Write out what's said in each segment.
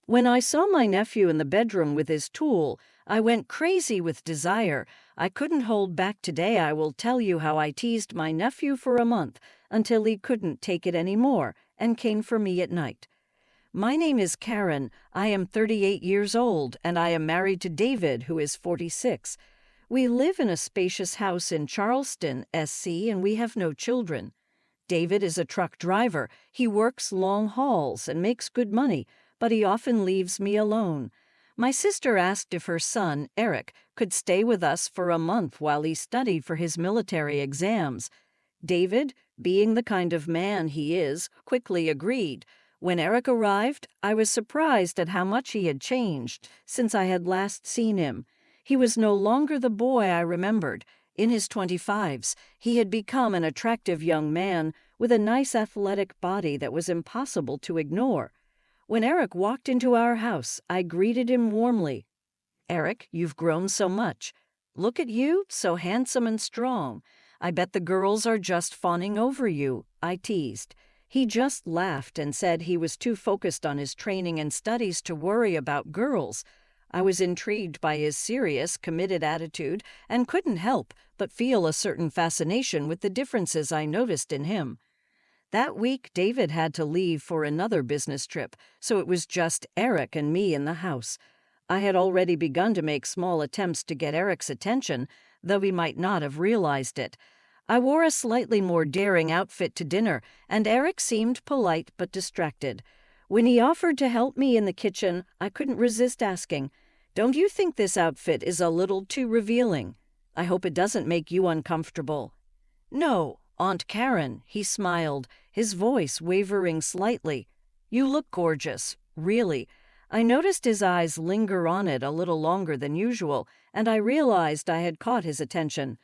When I saw my nephew in the bedroom with his tool, I went crazy with desire. I couldn't hold back. Today I will tell you how I teased my nephew for a month until he couldn't take it anymore and came for me at night. My name is Karen. I am 38 years old, and I am married to David, who is 46. We live in a spacious house in Charleston, SC, and we have no children. David is a truck driver. He works long hauls and makes good money, but he often leaves me alone. My sister asked if her son, Eric, could stay with us for a month while he studied for his military exams. David, being the kind of man he is, quickly agreed. When Eric arrived, I was surprised at how much he had changed since I had last seen him. He was no longer the boy I remembered. In his 25s, he had become an attractive young man with a nice athletic body that was impossible to ignore. When Eric walked into our house, I greeted him warmly. "Eric, you've grown so much. Look at you, so handsome and strong. I bet the girls are just fawning over you," I teased. He just laughed and said he was too focused on his training and studies to worry about girls. I was intrigued by his serious, committed attitude and couldn't help but feel a certain fascination with the differences I noticed in him. That week, David had to leave for another business trip, so it was just Eric and me in the house. I had already begun to make small attempts to get Eric's attention, though he might not have realized it. I wore a slightly more daring outfit to dinner, and Eric seemed polite but distracted. When he offered to help me in the kitchen, I couldn't resist asking, "Don't you think this outfit is a little too revealing? I hope it doesn't make you uncomfortable." "No, Aunt Karen," he smiled, his voice wavering slightly. "You look gorgeous, really." I noticed his eyes linger on it a little longer than usual, and I realized I had caught his attention.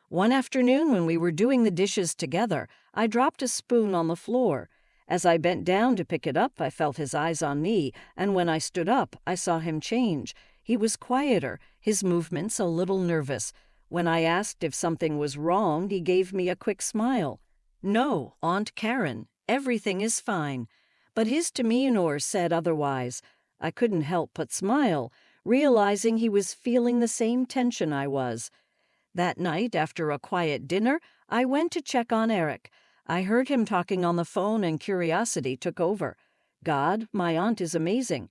One afternoon when we were doing the dishes together, I dropped a spoon on the floor. As I bent down to pick it up, I felt his eyes on me, and when I stood up, I saw him change. He was quieter, his movements a little nervous. When I asked if something was wrong, he gave me a quick smile. "No, Aunt Karen, everything is fine." But his demeanor said otherwise. I couldn't help but smile, realizing he was feeling the same tension I was. That night, after a quiet dinner, I went to check on Eric. I heard him talking on the phone and curiosity took over. "God, my aunt is amazing.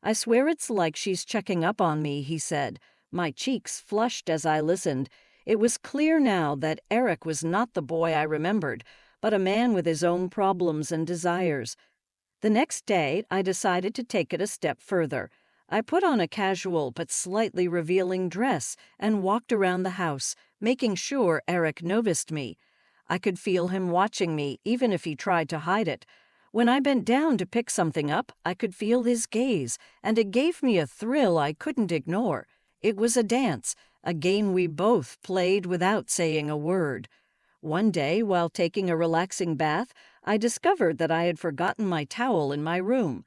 I swear it's like she's checking up on me," he said. My cheeks flushed as I listened. It was clear now that Eric was not the boy I remembered, but a man with his own problems and desires. The next day, I decided to take it a step further. I put on a casual but slightly revealing dress and walked around the house, making sure Eric noticed me. I could feel him watching me, even if he tried to hide it. When I bent down to pick something up, I could feel his gaze, and it gave me a thrill I couldn't ignore. It was a dance, a game we both played without saying a word. One day, while taking a relaxing bath, I discovered that I had forgotten my towel in my room.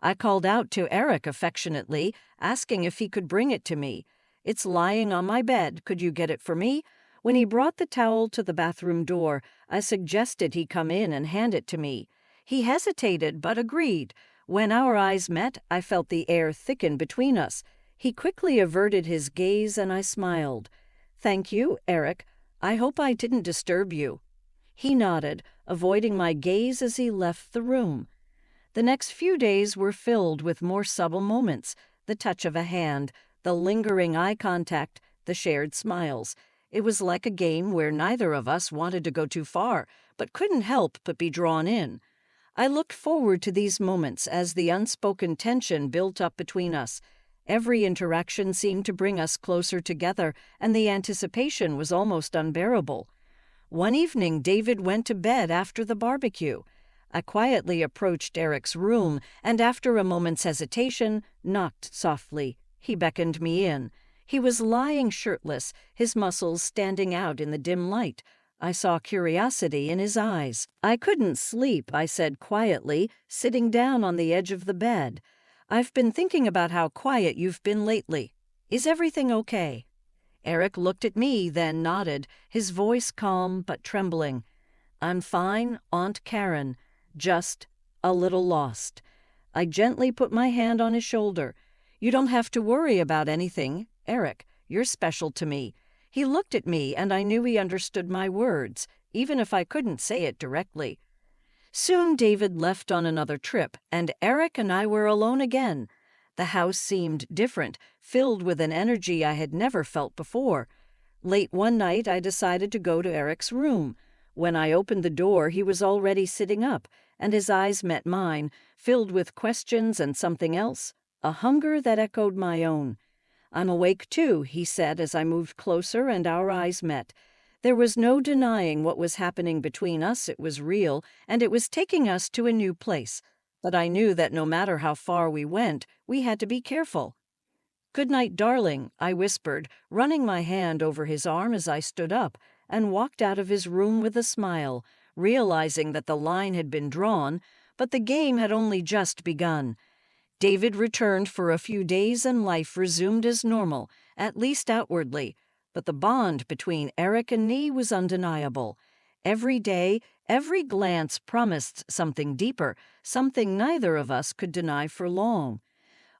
I called out to Eric affectionately, asking if he could bring it to me. "It's lying on my bed. Could you get it for me?" When he brought the towel to the bathroom door, I suggested he come in and hand it to me. He hesitated but agreed. When our eyes met, I felt the air thicken between us. He quickly averted his gaze and I smiled. "Thank you, Eric. I hope I didn't disturb you." He nodded, avoiding my gaze as he left the room. The next few days were filled with more subtle moments, the touch of a hand, the lingering eye contact, the shared smiles. It was like a game where neither of us wanted to go too far, but couldn't help but be drawn in. I looked forward to these moments as the unspoken tension built up between us. Every interaction seemed to bring us closer together, and the anticipation was almost unbearable. One evening, David went to bed after the barbecue. I quietly approached Eric's room, and after a moment's hesitation, knocked softly. He beckoned me in. He was lying shirtless, his muscles standing out in the dim light. I saw curiosity in his eyes. "I couldn't sleep," I said quietly, sitting down on the edge of the bed. "I've been thinking about how quiet you've been lately. Is everything okay?" Eric looked at me, then nodded, his voice calm but trembling. "I'm fine, Aunt Karen. Just a little lost." I gently put my hand on his shoulder. "You don't have to worry about anything, Eric. You're special to me." He looked at me, and I knew he understood my words, even if I couldn't say it directly. Soon David left on another trip, and Eric and I were alone again. The house seemed different, filled with an energy I had never felt before. Late one night, I decided to go to Eric's room. When I opened the door, he was already sitting up, and his eyes met mine, filled with questions and something else, a hunger that echoed my own. "I'm awake too," he said as I moved closer and our eyes met. There was no denying what was happening between us. It was real, and it was taking us to a new place. But I knew that no matter how far we went, we had to be careful. "Good night, darling," I whispered, running my hand over his arm as I stood up, and walked out of his room with a smile, realizing that the line had been drawn, but the game had only just begun. David returned for a few days and life resumed as normal, at least outwardly, but the bond between Eric and me was undeniable. Every day, every glance promised something deeper, something neither of us could deny for long.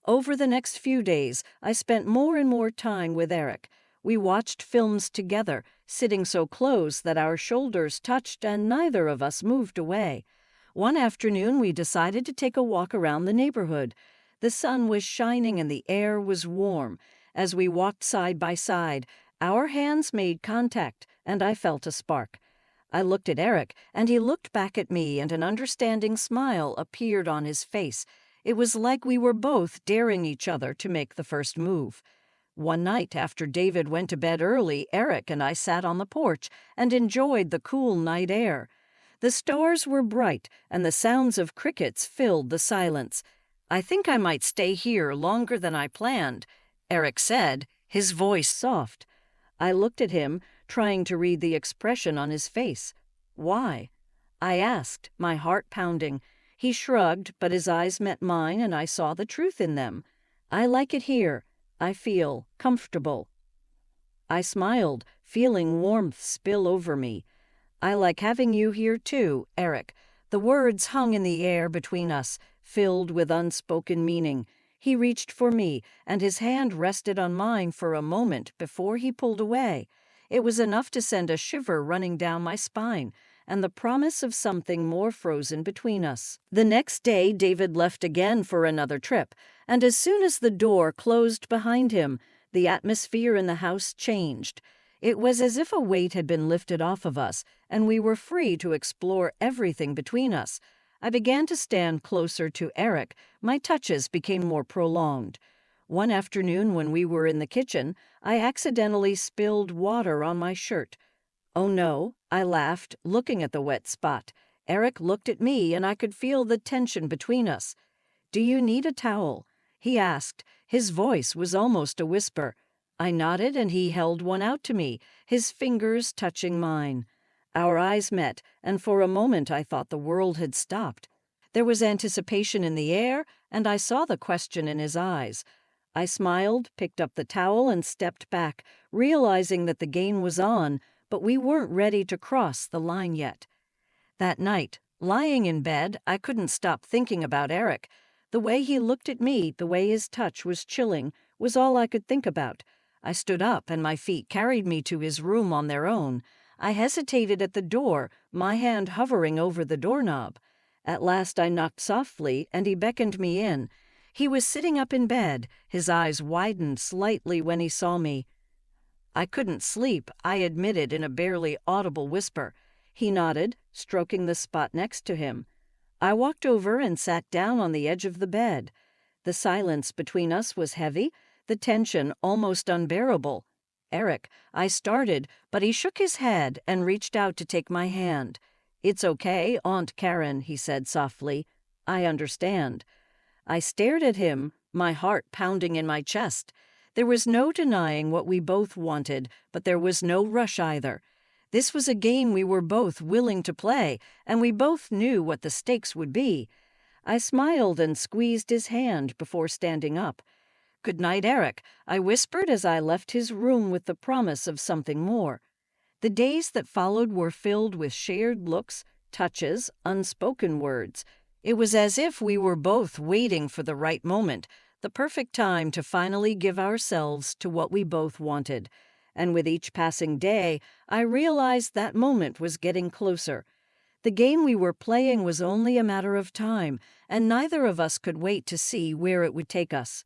Over the next few days, I spent more and more time with Eric. We watched films together, sitting so close that our shoulders touched and neither of us moved away. One afternoon, we decided to take a walk around the neighborhood. The sun was shining and the air was warm. As we walked side by side, our hands made contact, and I felt a spark. I looked at Eric, and he looked back at me, and an understanding smile appeared on his face. It was like we were both daring each other to make the first move. One night, after David went to bed early, Eric and I sat on the porch and enjoyed the cool night air. The stars were bright, and the sounds of crickets filled the silence. "I think I might stay here longer than I planned," Eric said, his voice soft. I looked at him, trying to read the expression on his face. "Why?" I asked, my heart pounding. He shrugged, but his eyes met mine, and I saw the truth in them. "I like it here. I feel comfortable." I smiled, feeling warmth spill over me. "I like having you here too, Eric." The words hung in the air between us, filled with unspoken meaning. He reached for me, and his hand rested on mine for a moment before he pulled away. It was enough to send a shiver running down my spine, and the promise of something more frozen between us. The next day, David left again for another trip, and as soon as the door closed behind him, the atmosphere in the house changed. It was as if a weight had been lifted off of us, and we were free to explore everything between us. I began to stand closer to Eric. My touches became more prolonged. One afternoon when we were in the kitchen, I accidentally spilled water on my shirt. "Oh no," I laughed, looking at the wet spot. Eric looked at me, and I could feel the tension between us. "Do you need a towel?" he asked. His voice was almost a whisper. I nodded, and he held one out to me, his fingers touching mine. Our eyes met, and for a moment I thought the world had stopped. There was anticipation in the air, and I saw the question in his eyes. I smiled, picked up the towel, and stepped back, realizing that the game was on, but we weren't ready to cross the line yet. That night, lying in bed, I couldn't stop thinking about Eric. The way he looked at me, the way his touch was chilling, was all I could think about. I stood up, and my feet carried me to his room on their own. I hesitated at the door, my hand hovering over the doorknob. At last I knocked softly, and he beckoned me in. He was sitting up in bed. His eyes widened slightly when he saw me. "I couldn't sleep," I admitted in a barely audible whisper. He nodded, stroking the spot next to him. I walked over and sat down on the edge of the bed. The silence between us was heavy, the tension almost unbearable. "Eric," I started, but he shook his head and reached out to take my hand. "It's okay, Aunt Karen," he said softly. "I understand." I stared at him, my heart pounding in my chest. There was no denying what we both wanted, but there was no rush either. This was a game we were both willing to play, and we both knew what the stakes would be. I smiled and squeezed his hand before standing up. "Good night, Eric," I whispered as I left his room with the promise of something more. The days that followed were filled with shared looks, touches, unspoken words. It was as if we were both waiting for the right moment, the perfect time to finally give ourselves to what we both wanted. And with each passing day, I realized that moment was getting closer. The game we were playing was only a matter of time, and neither of us could wait to see where it would take us.